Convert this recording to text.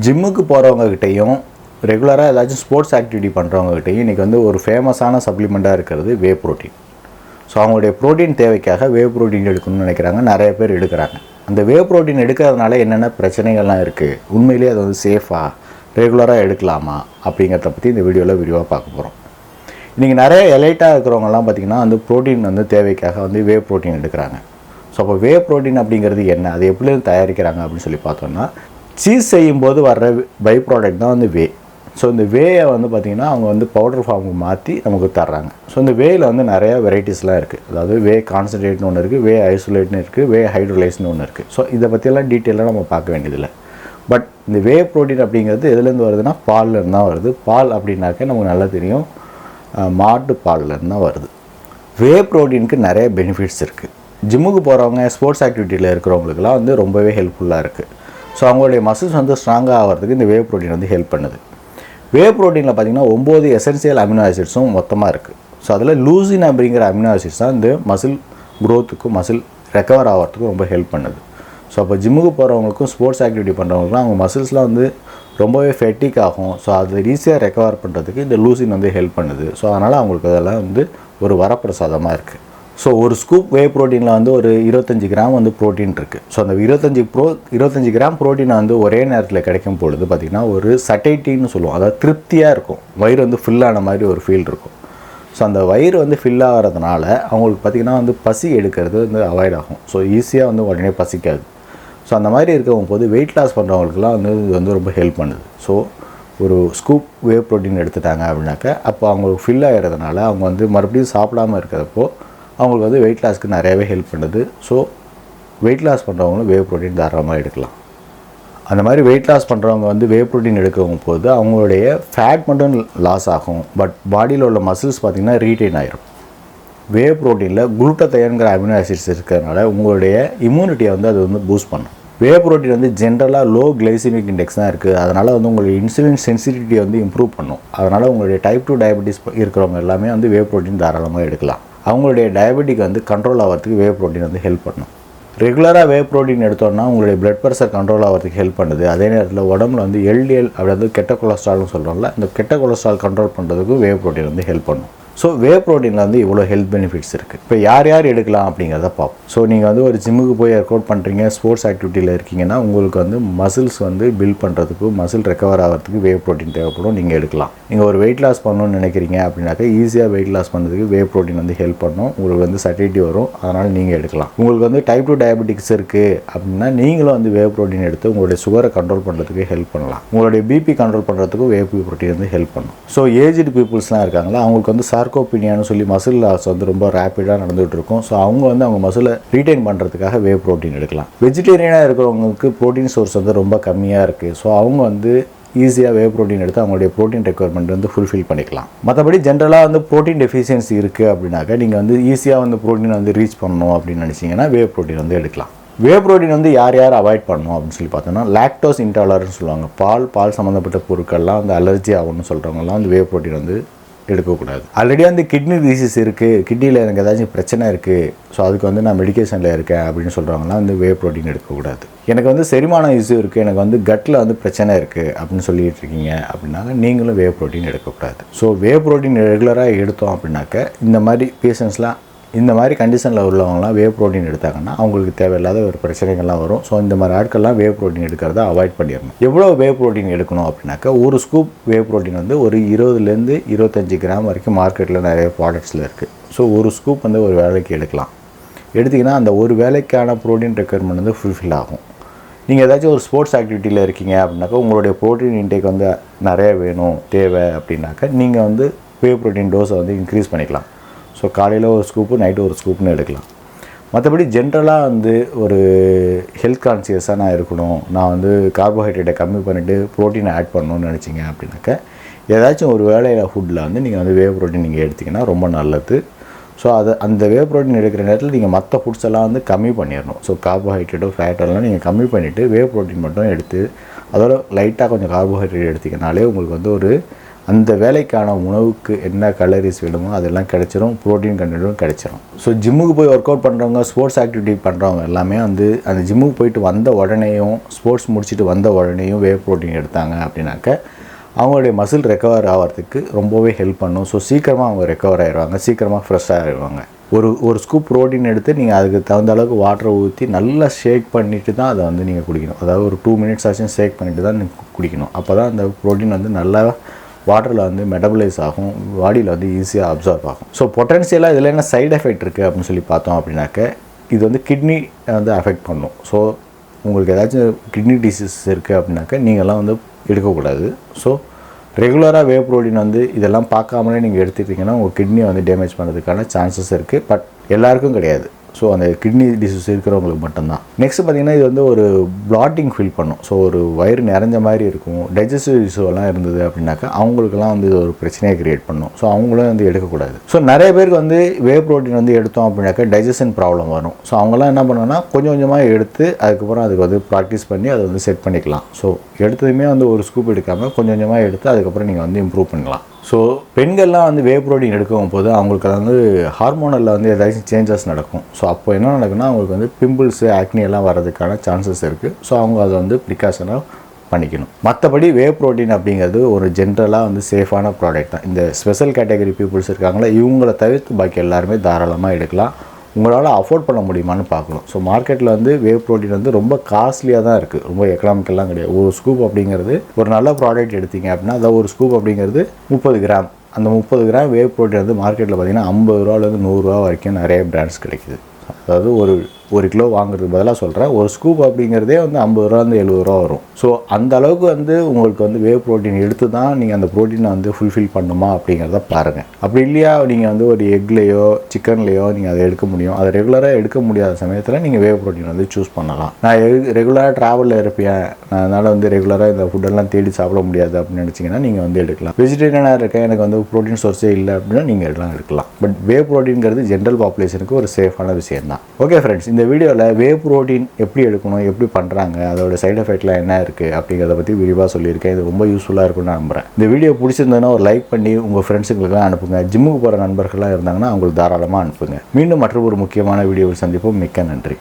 ஜிம்முக்கு போகிறவங்ககிட்டையும் ரெகுலராக ஏதாச்சும் ஸ்போர்ட்ஸ் ஆக்டிவிட்டி பண்ணுறவங்ககிட்டையும் இன்றைக்கி வந்து ஒரு ஃபேமஸான சப்ளிமெண்ட்டாக இருக்கிறது வே ப்ரோட்டீன். ஸோ அவங்களுடைய ப்ரோட்டீன் தேவைக்காக வே ப்ரோட்டீன் எடுக்கணும்னு நினைக்கிறாங்க, நிறைய பேர் எடுக்கிறாங்க. அந்த வே ப்ரோட்டீன் எடுக்கிறதுனால என்னென்ன பிரச்சனைகள்லாம் இருக்குது, உண்மையிலேயே அது வந்து சேஃபாக ரெகுலராக எடுக்கலாமா அப்படிங்கிறத பற்றி இந்த வீடியோவில் விரிவாக பார்க்க போகிறோம். இன்றைக்கி நிறைய எலைட்டாக இருக்கிறவங்கலாம் பார்த்திங்கன்னா வந்து ப்ரோட்டீன் வந்து தேவைக்காக வந்து வே ப்ரோட்டீன் எடுக்கிறாங்க. ஸோ அப்போ வே ப்ரோட்டீன் அப்படிங்கிறது என்ன, அது எப்படி தயாரிக்கிறாங்க அப்படின்னு சொல்லி பார்த்தோம்னா, சீஸ் செய்யும்போது வர்ற பை ப்ராடக்ட் தான் வந்து வே. ஸோ இந்த வேயை வந்து பார்த்திங்கன்னா அவங்க வந்து பவுடர் ஃபார்முக்கு மாற்றி நமக்கு தர்றாங்க. ஸோ இந்த வேயில் வந்து நிறையா வெரைட்டிஸ்லாம் இருக்குது. அதாவது வே கான்சன்ட்ரேட்னு ஒன்று இருக்குது, வே ஐசோலேட்னு இருக்குது, வே ஹைட்ரோலைஸ்னு ஒன்று இருக்குது. ஸோ இதை பற்றியெல்லாம் டீட்டெயிலாக நம்ம பார்க்க வேண்டியதில்லை. பட் இந்த வே ப்ரோட்டீன் அப்படிங்கிறது எதுலேருந்து வருதுன்னா பால்லேருந்து தான் வருது. பால் அப்படின்னாக்க நமக்கு நல்லா தெரியும், மாட்டு பால்லேருந்து தான் வருது. வே ப்ரோட்டீனுக்கு நிறைய பெனிஃபிட்ஸ் இருக்குது. ஜிம்முக்கு போகிறவங்க, ஸ்போர்ட்ஸ் ஆக்டிவிட்டியில் இருக்கிறவங்களுக்குலாம் வந்து ரொம்பவே ஹெல்ப்ஃபுல்லாக இருக்குது. ஸோ அவங்களுடைய மசில்ஸ் வந்து ஸ்ட்ராங்காக ஆகிறதுக்கு இந்த வே ப்ரோட்டீன் வந்து ஹெல்ப் பண்ணுது. வே ப்ரோட்டீனில் பார்த்திங்கன்னா 9 எசென்சியல் அமினோ ஆசிட்ஸும் மொத்தமாக இருக்குது. ஸோ அதில் லூசின் அப்படிங்கிற அமினோ ஆசிட்ஸ் தான் இந்த மசில் க்ரோத்துக்கும் மசில் ரெக்கவர் ஆகிறதுக்கும் ரொம்ப ஹெல்ப் பண்ணுது. ஸோ அப்போ ஜிம்முக்கு போகிறவங்களுக்கும் ஸ்போர்ட்ஸ் ஆக்டிவிட்டி பண்ணுறவங்களுக்கும் அவங்க மசில்ஸ்லாம் வந்து ரொம்பவே ஃபெட்டிக் ஆகும். ஸோ அது ஈஸியாக ரெக்கவர் பண்ணுறதுக்கு இந்த லூசின் வந்து ஹெல்ப் பண்ணுது. ஸோ அதனால் அவங்களுக்கு அதெல்லாம் வந்து ஒரு வரப்பிரசாதமாக இருக்குது. ஸோ ஒரு ஸ்கூப் வே ப்ரோட்டீனில் வந்து ஒரு 25 கிராம் வந்து ப்ரோட்டீன் இருக்குது. ஸோ அந்த 25 கிராம் ப்ரோட்டீனை வந்து ஒரே நேரத்தில் கிடைக்கும் பொழுது பார்த்திங்கன்னா ஒரு சட்டைட்டின்னு சொல்லுவோம், அதாவது திருப்தியாக இருக்கும், வயிறு வந்து ஃபில்லான மாதிரி ஒரு ஃபீல் இருக்கும். ஸோ அந்த வயிறு வந்து ஃபில் ஆகிறதுனால அவங்களுக்கு பார்த்திங்கன்னா வந்து பசி எடுக்கிறது வந்து அவாய்ட் ஆகும். ஸோ ஈஸியாக வந்து உடனே பசிக்காது. ஸோ அந்த மாதிரி இருக்கும் போது வெயிட் லாஸ் பண்ணுறவங்களுக்குலாம் வந்து இது வந்து ரொம்ப ஹெல்ப் பண்ணுது. ஸோ ஒரு ஸ்கூப் வே ப்ரோட்டீன் எடுத்துட்டாங்க அப்படின்னாக்க அப்போ அவங்களுக்கு ஃபில் ஆகிறதுனால அவங்க வந்து மறுபடியும் சாப்பிடாமல் இருக்கிறப்போ அவங்களுக்கு வந்து வெயிட் லாஸ்க்கு நிறையவே ஹெல்ப் பண்ணுது. ஸோ வெயிட் லாஸ் பண்ணுறவங்களும் வே ப்ரோட்டீன் தாராளமாக எடுக்கலாம். அந்த மாதிரி வெயிட் லாஸ் பண்ணுறவங்க வந்து வே ப்ரோட்டீன் எடுக்கும் போது அவங்களுடைய ஃபேட் மட்டும் லாஸ் ஆகும், பட் பாடியில் உள்ள மசில்ஸ் பார்த்திங்கன்னா ரீட்டைன் ஆகிரும். வே ப்ரோட்டீனில் குளுட்டத்தைன்கிற அமினோ ஆசிட்ஸ் இருக்கிறதுனால உங்களுடைய இம்யூனிட்டியை வந்து அது வந்து பூஸ்ட் பண்ணும். வே ப்ரோட்டீன் வந்து ஜென்ரலாக லோ கிளைசிமிக் இண்டெக்ஸ் தான் இருக்குது. அதனால் வந்து உங்களுடைய இன்சுலின் சென்சிட்டிவிட்டியை வந்து இம்ப்ரூவ் பண்ணும். அதனால் உங்களுடைய டைப் 2 டயபெட்டிஸ் இருக்கிறவங்க எல்லாமே வந்து வே ப்ரோட்டீன் தாராளமாக எடுக்கலாம். அவங்களுடைய டயபெட்டிக் வந்து கண்ட்ரோல் ஆகிறதுக்கு வே ப்ரோட்டீன் வந்து ஹெல்ப் பண்ணும். ரெகுலராக வே ப்ரோட்டீன் எடுத்தோம்னா உங்களுடைய பிளட் ப்ரெஷர் கண்ட்ரோல் ஆகிறதுக்கு ஹெல்ப் பண்ணுது. அதே நேரத்தில் உடம்புல வந்து எல்டிஎல் அதாவது கெட்ட கொலஸ்ட்ரால்னு சொல்கிறோம்ல, இந்த கெட்ட கொலஸ்ட்ரால் கண்ட்ரோல் பண்ணுறதுக்கு வே ப்ரோட்டீன் வந்து ஹெல்ப் பண்ணும். ஸோ வே ப்ரோட்டீனில் வந்து இவ்வளோ ஹெல்த் பெனிஃபிட்ஸ் இருக்குது. இப்போ யார் யார் எடுக்கலாம் அப்படிங்கிறத பார்ப்போம். ஸோ நீங்கள் வந்து ஒரு ஜிம்முக்கு போய் ஒர்க் அவுட் பண்ணுறீங்க, ஸ்போர்ட்ஸ் ஆக்டிவிட்டியில் இருக்கீங்கன்னா உங்களுக்கு வந்து மசில்ஸ் வந்து பில்ட் பண்ணுறதுக்கு, மசில் ரெக்கவர் ஆகிறதுக்கு வே ப்ரோட்டீன் தேவைப்படும், நீங்கள் எடுக்கலாம். நீங்கள் ஒரு வெயிட் லாஸ் பண்ணணும்னு நினைக்கிறீங்க அப்படின்னாக்கா ஈஸியாக வெயிட் லாஸ் பண்ணுறதுக்கு வே ப்ரோட்டீன் வந்து ஹெல்ப் பண்ணும். உங்களுக்கு வந்து சட்டிட்டி வரும், அதனால் நீங்கள் எடுக்கலாம். உங்களுக்கு வந்து டைப் 2 டயபெட்டிக்ஸ் இருக்குது அப்படின்னா நீங்களும் வந்து வே ப்ரோட்டீன் எடுத்து உங்களுடைய சுகரை கண்ட்ரோல் பண்ணுறதுக்கு ஹெல்ப் பண்ணலாம். உங்களுடைய பிபி கண்ட்ரோல் பண்ணுறதுக்கும் வே ப்ரோட்டீன் வந்து ஹெல்ப் பண்ணும். ஸோ ஏஜ்டு பீப்புள்ஸ்லாம் இருக்காங்களா, அவங்களுக்கு வந்து சார்கோபீனியான்னு சொல்லி மசில் லாஸ் வந்து ரொம்ப ரேப்பிடாக நடந்துகிட்டு இருக்கும். ஸோ அவங்க வந்து அவங்க மசிலை ரீட்டைன் பண்ணுறதுக்காக வே ப்ரோட்டீன் எடுக்கலாம். வெஜிடேரியனாக இருக்கிறவங்களுக்கு ப்ரோட்டீன் சோர்ஸ் வந்து ரொம்ப கம்மியாக இருக்குது. ஸோ அவங்க வந்து ஈஸியாக வே ப்ரோட்டீன் எடுத்து அவங்களுடைய ப்ரோட்டீன் ரெக்குயர்மெண்ட் வந்து ஃபுல்ஃபில் பண்ணிக்கலாம். மற்றபடி ஜென்ரலாக வந்து ப்ரோட்டீன் டெஃபிஷியன்சி இருக்குது அப்படின்னாக்கா நீங்கள் வந்து ஈஸியாக வந்து ப்ரோட்டீன் வந்து ரீச் பண்ணணும் அப்படின்னு நினச்சிங்கன்னா வே ப்ரோட்டீன் வந்து எடுக்கலாம். வே ப்ரோட்டீன் வந்து யார் யார் அவாய்ட் பண்ணணும் அப்படின்னு சொல்லி பார்த்தோம்னா, லாக்டோஸ் இன்டாலரன்ஸ் சொல்லுவாங்க, பால் சம்மந்தப்பட்ட பொருட்கள்லாம் வந்து அலர்ஜி ஆகும்னு சொல்கிறவங்கலாம் வந்து வே ப்ரோட்டீன் வந்து எடுக்கக்கூடாது. ஆல்ரெடி வந்து கிட்னி டிசீஸ் இருக்குது, கிட்னியில் எனக்கு ஏதாச்சும் பிரச்சனை இருக்குது, ஸோ அதுக்கு வந்து நான் மெடிக்கேஷனில் இருக்கேன் அப்படின்னு சொல்கிறவங்களாம் வந்து வே ப்ரோட்டீன் எடுக்கக்கூடாது. எனக்கு வந்து செரிமான இஷ்யூ இருக்குது, எனக்கு வந்து கட்டில் வந்து பிரச்சனை இருக்குது அப்படின்னு சொல்லிட்டு இருக்கீங்க அப்படின்னாக்க நீங்களும் வே ப்ரோட்டீன் எடுக்கக்கூடாது. ஸோ வே ப்ரோட்டீன் ரெகுலராக எடுத்தோம் அப்படின்னாக்க இந்த மாதிரி பேஷண்ட்ஸ்லாம், இந்த மாதிரி கண்டிஷனில் உள்ளவங்களாம் வே ப்ரோட்டீன் எடுத்தாங்கன்னா அவங்களுக்கு தேவையில்லாத ஒரு பிரச்சனைகள்லாம் வரும். ஸோ இந்த மாதிரி ஆட்கள்லாம் வே ப்ரோட்டீன் எடுக்கிறத அவாய்ட் பண்ணிடணும். எவ்வளோ வே ப்ரோட்டீன் எடுக்கணும் அப்படின்னாக்கா, ஒரு ஸ்கூப் வே ப்ரோட்டீன் வந்து ஒரு 20லேருந்து 25 கிராம் வரைக்கும் மார்க்கெட்டில் நிறைய ப்ராடக்ட்ஸில் இருக்குது. ஸோ ஒரு ஸ்கூப் வந்து ஒரு வேலைக்கு எடுக்கலாம். எடுத்திங்கன்னா அந்த ஒரு வேலைக்கான ப்ரோட்டீன் ரெக்குயர்மெண்ட் வந்து ஃபுல்ஃபில் ஆகும். நீங்கள் ஏதாச்சும் ஒரு ஸ்போர்ட்ஸ் ஆக்டிவிட்டியில் இருக்கீங்க அப்படின்னாக்கா உங்களுடைய ப்ரோட்டீன் இன்டேக் வந்து நிறைய வேணும், தேவை அப்படின்னாக்கா நீங்கள் வந்து வே ப்ரோட்டீன் டோஸை வந்து இன்க்ரீஸ் பண்ணிக்கலாம். ஸோ காலையில் ஒரு ஸ்கூப்பு, நைட்டு ஒரு ஸ்கூப்னு எடுக்கலாம். மற்றபடி ஜென்ரலாக வந்து ஒரு ஹெல்த் கான்சியஸாக நான் இருக்கணும், நான் வந்து கார்போஹைட்ரேட்டை கம்மி பண்ணிவிட்டு ப்ரோட்டீனை ஆட் பண்ணணும்னு நினச்சிங்க அப்படின்னாக்க ஏதாச்சும் ஒரு வேலையில் ஃபுட்டில் வந்து நீங்கள் வந்து வே ப்ரோட்டீன் நீங்கள் எடுத்திங்கன்னா ரொம்ப நல்லது. ஸோ அந்த வே ப்ரோட்டீன் எடுக்கிற நேரத்தில் நீங்கள் மற்ற ஃபுட்ஸ் எல்லாம் வந்து கம்மி பண்ணிடணும். ஸோ கார்போஹைட்ரேட்டோ ஃபேட்டெல்லாம் நீங்கள் கம்மி பண்ணிவிட்டு வே ப்ரோட்டீன் மட்டும் எடுத்து அதோட லைட்டாக கொஞ்சம் கார்போஹைட்ரேட் எடுத்திங்கனாலே உங்களுக்கு வந்து ஒரு அந்த வேலைக்கான உணவுக்கு என்ன கலரிஸ் வேணுமோ அதெல்லாம் கிடைச்சிரும், ப்ரோட்டீன் கண்டென்ட்டும் கிடைச்சிரும். ஸோ ஜிம்முக்கு போய் ஒர்க் அவுட் பண்ணுறவங்க, ஸ்போர்ட்ஸ் ஆக்டிவிட்டி பண்ணுறவங்க எல்லாமே வந்து அந்த ஜிம்முக்கு போயிட்டு வந்த உடனேயும் ஸ்போர்ட்ஸ் முடிச்சுட்டு வந்த உடனேயும் வே ப்ரோட்டீன் எடுத்தாங்க அப்படின்னாக்க அவங்களுடைய மசில் ரெக்கவர் ஆகிறதுக்கு ரொம்பவே ஹெல்ப் பண்ணும். ஸோ சீக்கிரமாக அவங்க ரெக்கவர் ஆகிடுவாங்க, சீக்கிரமாக ஃப்ரெஷ்ஷாக ஆகிடுவாங்க. ஒரு ஸ்கூப் ப்ரோட்டீன் எடுத்து நீங்கள் அதுக்கு தகுந்த அளவுக்கு வாட்டரை ஊற்றி நல்லா ஷேக் பண்ணிவிட்டு தான் அதை வந்து நீங்கள் குடிக்கணும். அதாவது ஒரு 2 minutes ஆச்சும் ஷேக் பண்ணிவிட்டு தான் நீங்கள் குடிக்கணும். அப்போ தான் அந்த ப்ரோட்டீன் வந்து நல்லா வாட்டரில் வந்து மெட்டபலைஸ் ஆகும், பாடியில் வந்து ஈஸியாக அப்சார்ப் ஆகும். ஸோ பொட்டன்ஷியலாக இதில் என்ன சைடு எஃபெக்ட் இருக்குது அப்படின்னு சொல்லி பார்த்தோம் அப்படின்னாக்க இது வந்து கிட்னி வந்து அஃபெக்ட் பண்ணும். ஸோ உங்களுக்கு ஏதாச்சும் கிட்னி டிசீஸ் இருக்குது அப்படின்னாக்க நீங்கள்லாம் வந்து எடுக்கக்கூடாது. ஸோ ரெகுலராக வே ப்ரோட்டீன் வந்து இதெல்லாம் பார்க்காமலே நீங்கள் எடுத்துக்கிட்டிங்கன்னா உங்கள் கிட்னியை வந்து டேமேஜ் பண்ணுறதுக்கான சான்சஸ் இருக்குது. பட் எல்லாருக்கும் கிடையாது. ஸோ அந்த கிட்னி டிசீஸ் இருக்கிறவங்களுக்கு மட்டும்தான். நெக்ஸ்ட் பார்த்திங்கன்னா இது வந்து ஒரு பிளாட்டிங் ஃபீல் பண்ணும். ஸோ ஒரு வயிறு நிறைஞ்ச மாதிரி இருக்கும். டைஜஸ்டிவ் இஷ்யூலாம் இருந்தது அப்படின்னாக்கா அவங்களுக்குலாம் வந்து இது ஒரு பிரச்சனையை க்ரியேட் பண்ணும். ஸோ அவங்களும் வந்து எடுக்கக்கூடாது. ஸோ நிறைய பேருக்கு வந்து வே ப்ரோட்டீன் வந்து எடுத்தோம் அப்படின்னாக்கா டைஜஷன் ப்ராப்ளம் வரும். ஸோ அவங்களாம் என்ன பண்ணணும்னா கொஞ்சம் கொஞ்சமாக எடுத்து அதுக்கப்புறம் அதுக்கு வந்து ப்ராக்டிஸ் பண்ணி அதை வந்து செட் பண்ணிக்கலாம். ஸோ எடுத்ததுமே வந்து ஒரு ஸ்கூப் எடுக்காமல் கொஞ்சம் கொஞ்சமாக எடுத்து அதுக்கப்புறம் நீங்கள் வந்து இம்ப்ரூவ் பண்ணலாம். ஸோ பெண்கள்லாம் வந்து வே ப்ரோட்டீன் எடுக்கும் போது அவங்களுக்கு வந்து ஹார்மோனலில் வந்து ஏதாச்சும் சேஞ்சஸ் நடக்கும். ஸோ அப்போ என்ன நடக்குன்னா அவங்களுக்கு வந்து பிம்பிள்ஸு, ஆக்னி எல்லாம் வர்றதுக்கான சான்சஸ் இருக்குது. ஸோ அவங்க அதை வந்து ப்ரிகாஷனாக பண்ணிக்கணும். மற்றபடி வே ப்ரோட்டீன் அப்படிங்கிறது ஒரு ஜென்ரலாக வந்து சேஃபான ப்ராடக்ட் தான். இந்த ஸ்பெஷல் கேட்டகரி பீப்புள்ஸ் இருக்காங்களா, இவங்கள தவிர்த்து பாக்கி எல்லாருமே தாராளமாக எடுக்கலாம். உங்களால் அஃபோர்ட் பண்ண முடியுமான்னு பார்க்கணும். ஸோ மார்க்கெட்டில் வந்து வே ப்ரோட்டீன் வந்து ரொம்ப காஸ்ட்லியாக தான் இருக்குது, ரொம்ப எக்கனாமிக்கெல்லாம் கிடையாது. ஒரு ஸ்கூப் அப்படிங்கிறது ஒரு நல்ல ப்ராடக்ட் எடுத்தீங்க அப்படின்னா அதாவது ஒரு ஸ்கூப் அப்படிங்கிறது 30 கிராம். அந்த 30 கிராம் வே ப்ரோட்டீன் வந்து மார்க்கெட்டில் பார்த்திங்கன்னா 50 ரூபாலேருந்து 100 ரூபா வரைக்கும் நிறைய பிராண்ட்ஸ் கிடைக்குது. அதாவது ஒரு கிலோ வாங்குறதுக்கு பதிலாக சொல்கிறேன், ஒரு ஸ்கூப் அப்படிங்கிறதே வந்து 50 ரூபாலேருந்து 70 ரூபா வரும். ஸோ அந்த அளவுக்கு வந்து உங்களுக்கு வந்து வே ப்ரோட்டீன் எடுத்து தான் நீங்கள் அந்த ப்ரோட்டீனை வந்து ஃபுல்ஃபில் பண்ணுமா அப்படிங்கிறத பாருங்கள். அப்படி இல்லையா நீங்கள் வந்து ஒரு எக்லேயோ சிக்கன்லேயோ நீங்கள் அதை எடுக்க முடியும். அதை ரெகுலராக எடுக்க முடியாத சமயத்தில் நீங்கள் வே ப்ரோட்டீன் வந்து சூஸ் பண்ணலாம். நான் ரெகுலராக ட்ராவலில் இருப்பேன், நான் அதனால் வந்து ரெகுலராக இந்த ஃபுட்டெல்லாம் தேடி சாப்பிட முடியாது அப்படின்னு நினச்சிங்கன்னா நீங்கள் வந்து எடுக்கலாம். வெஜிடேரியனாக இருக்கேன், எனக்கு வந்து ப்ரோட்டீன் சோர்ஸே இல்லை அப்படின்னா நீங்கள் எல்லாம் எடுக்கலாம். பட் வே ப்ரோட்டீன்கிறது ஜென்ரல் பாப்புலேஷனுக்கு ஒரு சேஃபான விஷயம் தான். ஓகே ஃப்ரெண்ட்ஸ், இந்த வீடியோவில் வே ப்ரோட்டீன் எப்படி எடுக்கணும், எப்படி பண்ணுறாங்க, அதோட சைடு எஃபெக்ட்லாம் என்ன இருக்குது அப்படிங்கிறத பற்றி விரிவாக சொல்லியிருக்கேன். இது ரொம்ப யூஸ்ஃபுல்லாக இருக்கும்னு நான் நம்புகிறேன். இந்த வீடியோ பிடிச்சிருந்ததுன்னா ஒரு லைக் பண்ணி உங்கள் ஃப்ரெண்ட்ஸுங்களுக்குலாம் அனுப்புங்க. ஜிம்முக்கு போகிற நண்பர்கள்லாம் இருந்தாங்கன்னா அவங்களுக்கு தாராளமாக அனுப்புங்க. மீண்டும் மற்றொரு முக்கியமான வீடியோவில் சந்திப்போம். மிக்க நன்றி.